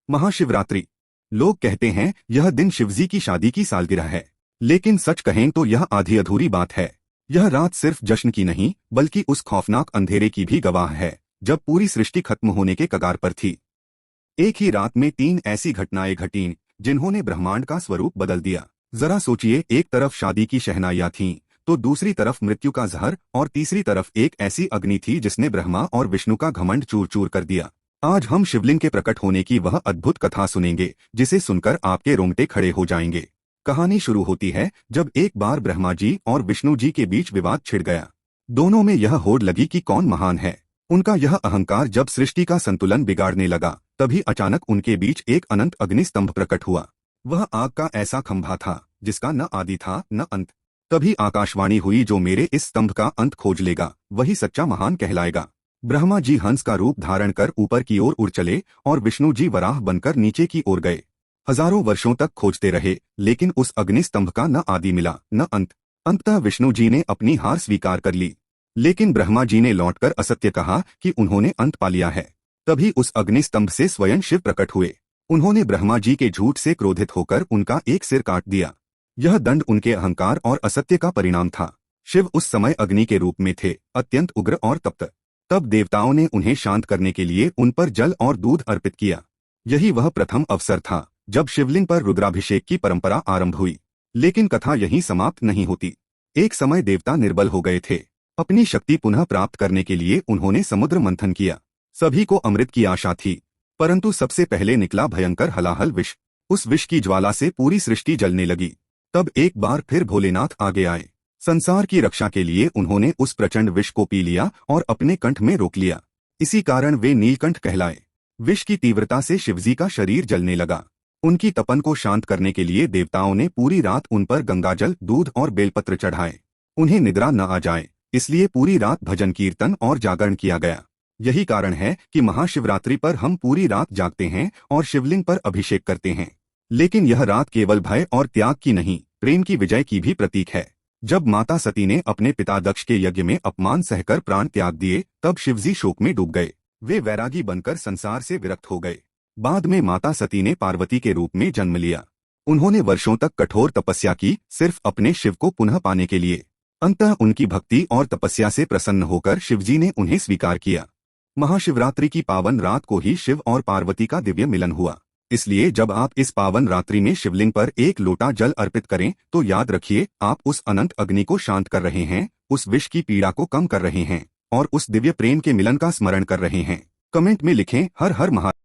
महाशिवरात्रि। लोग कहते हैं यह दिन शिवजी की शादी की सालगिरह है, लेकिन सच कहें तो यह आधी अधूरी बात है। यह रात सिर्फ जश्न की नहीं बल्कि उस खौफनाक अंधेरे की भी गवाह है जब पूरी सृष्टि खत्म होने के कगार पर थी। एक ही रात में 3 ऐसी घटनाएं घटीं जिन्होंने ब्रह्मांड का स्वरूप बदल दिया। जरा सोचिए, एक तरफ शादी की शहनाइयां थीं, तो दूसरी तरफ मृत्यु का जहर, और तीसरी तरफ एक ऐसी अग्नि थी जिसने ब्रह्मा और विष्णु का घमंड चूर चूर कर दिया। आज हम शिवलिंग के प्रकट होने की वह अद्भुत कथा सुनेंगे जिसे सुनकर आपके रोंगटे खड़े हो जाएंगे। कहानी शुरू होती है जब एक बार ब्रह्मा जी और विष्णु जी के बीच विवाद छिड़ गया। दोनों में यह होड़ लगी कि कौन महान है। उनका यह अहंकार जब सृष्टि का संतुलन बिगाड़ने लगा, तभी अचानक उनके बीच एक अनंत अग्निस्तंभ प्रकट हुआ। वह आग का ऐसा खंभा था जिसका न आदि था न अंत। तभी आकाशवाणी हुई, जो मेरे इस स्तंभ का अंत खोज लेगा वही सच्चा महान कहलाएगा। ब्रह्मा जी हंस का रूप धारण कर ऊपर की ओर उड़ चले और विष्णु जी वराह बनकर नीचे की ओर गए। हजारों वर्षों तक खोजते रहे, लेकिन उस अग्निस्तंभ का न आदि मिला न अंत। अंततः विष्णु जी ने अपनी हार स्वीकार कर ली, लेकिन ब्रह्मा जी ने लौटकर असत्य कहा कि उन्होंने अंत पा लिया है। तभी उस अग्निस्तंभ से स्वयं शिव प्रकट हुए। उन्होंने ब्रह्मा जी के झूठ से क्रोधित होकर उनका एक सिर काट दिया। यह दंड उनके अहंकार और असत्य का परिणाम था। शिव उस समय अग्नि के रूप में थे, अत्यंत उग्र और तप्त। तब देवताओं ने उन्हें शांत करने के लिए उन पर जल और दूध अर्पित किया। यही वह प्रथम अवसर था जब शिवलिंग पर रुद्राभिषेक की परंपरा आरंभ हुई। लेकिन कथा यहीं समाप्त नहीं होती। एक समय देवता निर्बल हो गए थे। अपनी शक्ति पुनः प्राप्त करने के लिए उन्होंने समुद्र मंथन किया। सभी को अमृत की आशा थी, परंतु सबसे पहले निकला भयंकर हलाहल विष। उस विष की ज्वाला से पूरी सृष्टि जलने लगी। तब एक बार फिर भोलेनाथ आगे आए। संसार की रक्षा के लिए उन्होंने उस प्रचंड विष को पी लिया और अपने कंठ में रोक लिया। इसी कारण वे नीलकंठ कहलाए। विष की तीव्रता से शिवजी का शरीर जलने लगा। उनकी तपन को शांत करने के लिए देवताओं ने पूरी रात उन पर गंगाजल, दूध और बेलपत्र चढ़ाए। उन्हें निद्रा न आ जाए, इसलिए पूरी रात भजन कीर्तन और जागरण किया गया। यही कारण है कि महाशिवरात्रि पर हम पूरी रात जागते हैं और शिवलिंग पर अभिषेक करते हैं। लेकिन यह रात केवल भय और त्याग की नहीं, प्रेम की विजय की भी प्रतीक है। जब माता सती ने अपने पिता दक्ष के यज्ञ में अपमान सहकर प्राण त्याग दिए, तब शिवजी शोक में डूब गए। वे वैरागी बनकर संसार से विरक्त हो गए। बाद में माता सती ने पार्वती के रूप में जन्म लिया। उन्होंने वर्षों तक कठोर तपस्या की, सिर्फ अपने शिव को पुनः पाने के लिए। अंततः उनकी भक्ति और तपस्या से प्रसन्न होकर शिवजी ने उन्हें स्वीकार किया। महाशिवरात्रि की पावन रात को ही शिव और पार्वती का दिव्य मिलन हुआ। इसलिए जब आप इस पावन रात्रि में शिवलिंग पर एक लोटा जल अर्पित करें, तो याद रखिए, आप उस अनंत अग्नि को शांत कर रहे हैं, उस विष की पीड़ा को कम कर रहे हैं और उस दिव्य प्रेम के मिलन का स्मरण कर रहे हैं। कमेंट में लिखें, हर हर महादेव।